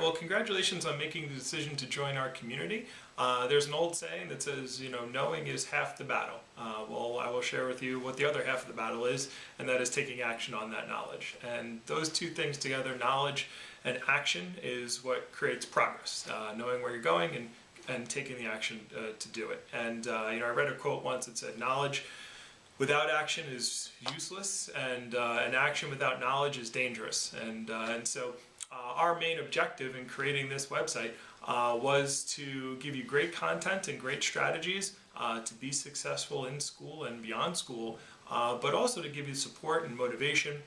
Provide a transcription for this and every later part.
well, congratulations on making the decision to join our community. There's an old saying that says, knowing is half the battle. Well, I will share with you what the other half of the battle is, and that is taking action on that knowledge. And those two things together, knowledge and action, is what creates progress. Knowing where you're going and taking the action to do it. And I read a quote once that said, knowledge without action is useless, and action without knowledge is dangerous. And so our main objective in creating this website was to give you great content and great strategies to be successful in school and beyond school, but also to give you support and motivation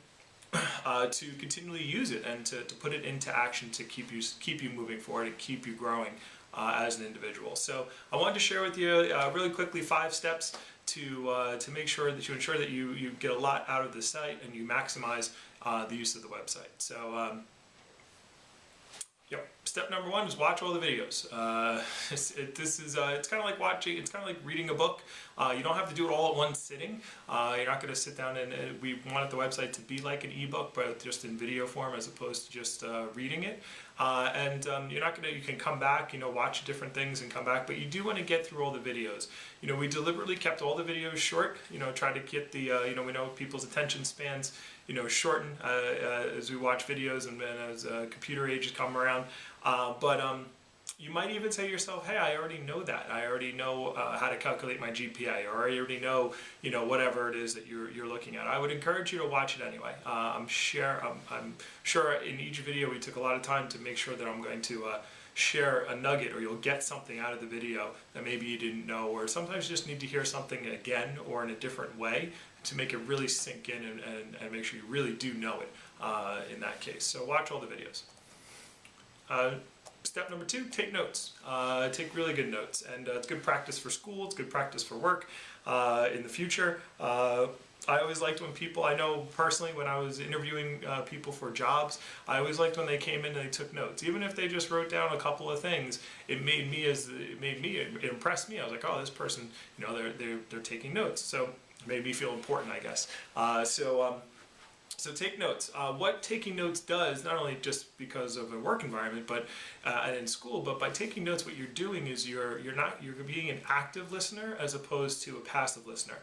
to continually use it and to put it into action to keep you moving forward and keep you growing as an individual. So I wanted to share with you really quickly 5 steps to make sure that you ensure that you get a lot out of the site and you maximize the use of the website. So step number 1 is watch all the videos. It's kind of like watching. It's kind of like reading a book. You don't have to do it all at one sitting. You're not going to sit down and we wanted the website to be like an ebook, but just in video form as opposed to just reading it. You're not going to. You can come back, watch different things and come back, but you do want to get through all the videos. We deliberately kept all the videos short. Try to get the. We know people's attention spans shorten as we watch videos and as computer ages come around. You might even say to yourself, hey, I already know that. I already know how to calculate my GPA, or I already know, whatever it is that you're looking at. I would encourage you to watch it anyway. I'm sure in each video we took a lot of time to make sure that I'm going to share a nugget, or you'll get something out of the video that maybe you didn't know, or sometimes you just need to hear something again or in a different way to make it really sink in and make sure you really do know it in that case. So watch all the videos. Step number 2, take notes. Take really good notes, and it's good practice for school, it's good practice for work in the future. I always liked when people, I know personally when I was interviewing people for jobs, I always liked when they came in and they took notes. Even if they just wrote down a couple of things, it impressed me. I was like, oh, this person, they're taking notes. So it made me feel important, I guess. So take notes. What taking notes does, not only just because of a work environment, but and in school, but by taking notes, what you're doing is you're being an active listener as opposed to a passive listener.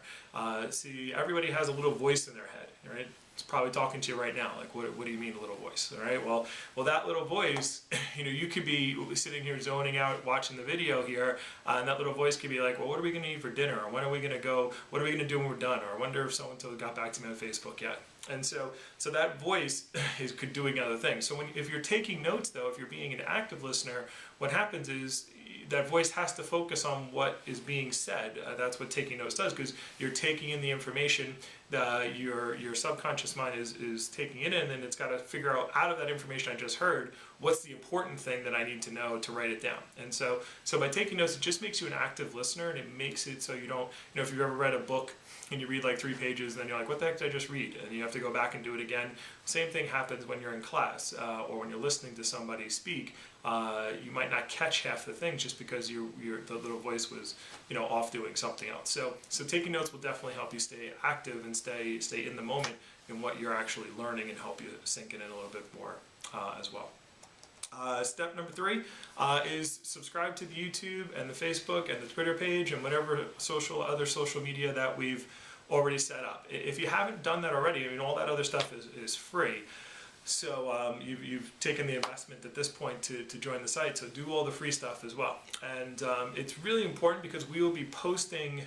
See, everybody has a little voice in their head, right? It's probably talking to you right now. Like, what do you mean, a little voice? All right. Well, that little voice, you could be sitting here zoning out, watching the video here, and that little voice could be like, well, what are we going to eat for dinner? Or when are we going to go? What are we going to do when we're done? Or I wonder if so-and-so got back to me on Facebook yet. And so that voice is doing other things. So if you're taking notes, though, if you're being an active listener, what happens is that voice has to focus on what is being said. That's what taking notes does, because you're taking in the information that your subconscious mind is taking it in, and it's got to figure out of that information I just heard, what's the important thing that I need to know to write it down. And so by taking notes, it just makes you an active listener, and it makes it so you don't, if you've ever read a book and you read like 3 pages, and then you're like, what the heck did I just read? And you have to go back and do it again. Same thing happens when you're in class or when you're listening to somebody speak. You might not catch half the things just because the little voice was off doing something else. So taking notes will definitely help you stay active and stay in the moment in what you're actually learning, and help you sink in it a little bit more as well. Step number 3 is subscribe to the YouTube and the Facebook and the Twitter page and whatever other social media that we've already set up. If you haven't done that already, all that other stuff is free. So you've taken the investment at this point to join the site, so do all the free stuff as well. And it's really important because we will be posting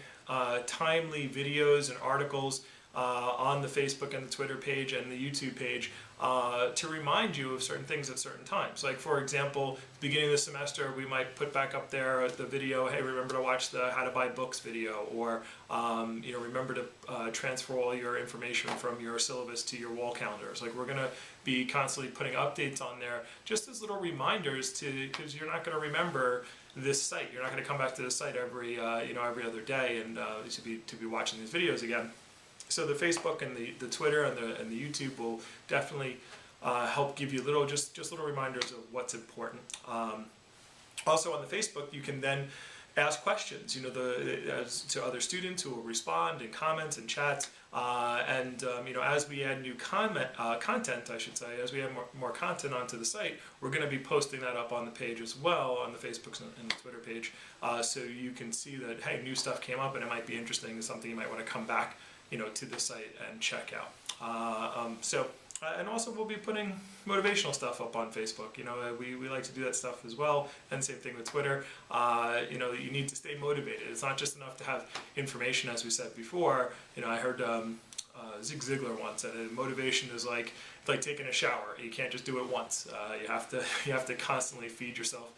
timely videos and articles on the Facebook and the Twitter page and the YouTube page to remind you of certain things at certain times. Like, for example, beginning of the semester, we might put back up there the video, hey, remember to watch the How to Buy Books video, or remember to transfer all your information from your syllabus to your wall calendars. Like, we're going to be constantly putting updates on there just as little reminders because you're not going to remember this site. You're not going to come back to this site every other day and to be watching these videos again. So the Facebook and the Twitter and the YouTube will definitely help give you just little reminders of what's important. Also on the Facebook, you can then ask questions, as to other students who will respond in comments and chats. As we add new content, I should say, as we add more content onto the site, we're going to be posting that up on the page as well, on the Facebook and the Twitter page, so you can see that, hey, new stuff came up and it might be interesting, it's something you might want to come back, to the site and check out. And also we'll be putting motivational stuff up on Facebook. We like to do that stuff as well, and same thing with Twitter. You need to stay motivated. It's not just enough to have information, as we said before. I heard Zig Ziglar once said motivation is like taking a shower. You can't just do it once. You have to constantly feed yourself,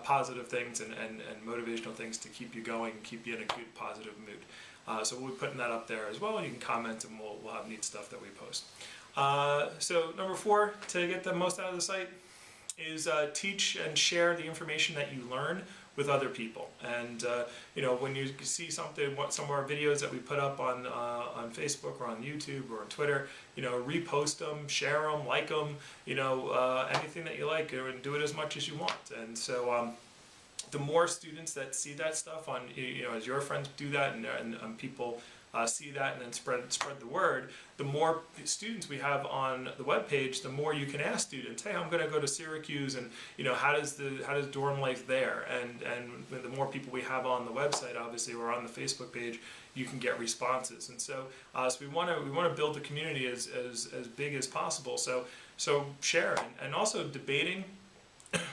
positive things and motivational things to keep you going and keep you in a good, positive mood. So we'll be putting that up there as well. You can comment, and we'll have neat stuff that we post. So number 4, to get the most out of the site, is teach and share the information that you learn with other people. And when you see something, some of our videos that we put up on Facebook or on YouTube or on Twitter, repost them, share them, like them, anything that you like, and do it as much as you want. And so the more students that see that stuff on, as your friends do that, and people see that and then spread the word, the more students we have on the webpage, the more you can ask students, hey, I'm going to go to Syracuse, and how does dorm life there? And the more people we have on the website, obviously, or on the Facebook page, you can get responses. And so we want to build the community as big as possible. So share, and also debating.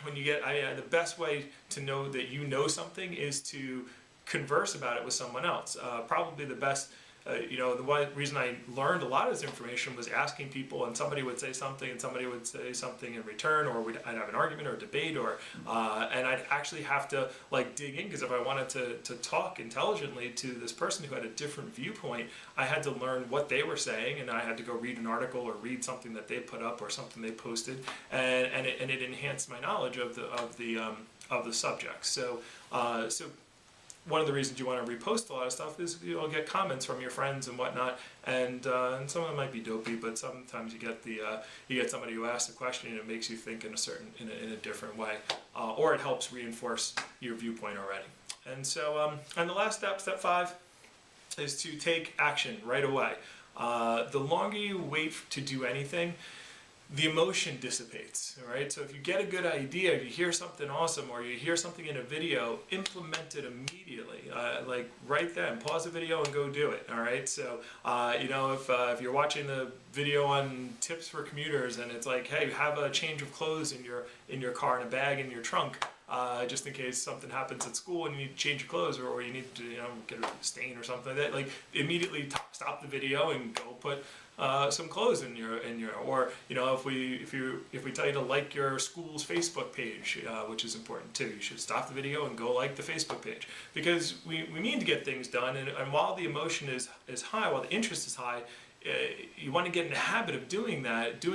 When you get, the best way to know that you know something is to converse about it with someone else. Probably the best, the one reason I learned a lot of this information was asking people, and somebody would say something and somebody would say something in return, or I'd have an argument or a debate, and I'd actually have to dig in, because if I wanted to talk intelligently to this person who had a different viewpoint, I had to learn what they were saying, and I had to go read an article or read something that they put up or something they posted, and it enhanced my knowledge of the subject. So one of the reasons you want to repost a lot of stuff is you'll get comments from your friends and whatnot, and some of them might be dopey, but sometimes you get somebody who asks a question and it makes you think in a different way, or it helps reinforce your viewpoint already. And so and the last step 5, is to take action right away. The longer you wait to do anything, the emotion dissipates, all right? So if you get a good idea, you hear something awesome, or you hear something in a video, implement it immediately, right then. Pause the video and go do it, all right? So, if you're watching the video on tips for commuters, and it's like, hey, have a change of clothes in your car, in a bag in your trunk, just in case something happens at school and you need to change your clothes, or you need to, get a stain or something like that. Immediately stop the video and go put some clothes in your, or if we tell you to like your school's Facebook page, which is important too, you should stop the video and go like the Facebook page, because we need to get things done, and while the emotion is high, while the interest is high, you want to get in the habit of doing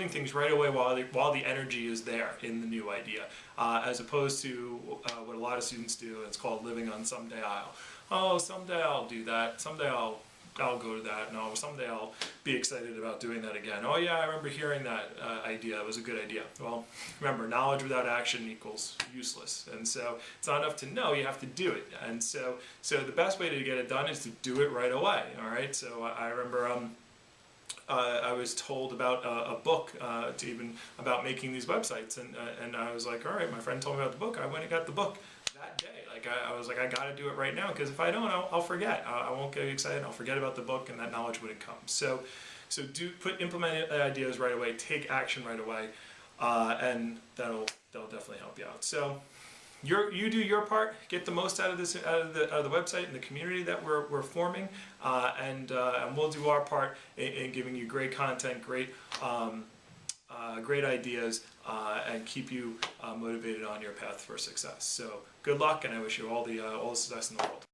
things right away while the energy is there in the new idea, as opposed to what a lot of students do. It's called living on someday I'll. Oh, someday I'll do that. Someday I'll go to that. No, someday I'll be excited about doing that again. Oh yeah, I remember hearing that idea. It was a good idea. Well, remember, knowledge without action equals useless. And so it's not enough to know, you have to do it. And so the best way to get it done is to do it right away. All right. So I remember I was told about a book about making these websites, and I was like, all right, my friend told me about the book. I went and got the book that day. I was like, I got to do it right now, because if I don't, I'll forget. I won't get excited. I'll forget about the book, and that knowledge wouldn't come. So implement ideas right away. Take action right away, and that'll definitely help you out. So you do your part. Get the most out of this, out of the website and the community that we're forming, and we'll do our part in giving you great content, great ideas, and keep you motivated on your path for success. So good luck, and I wish you all the success in the world.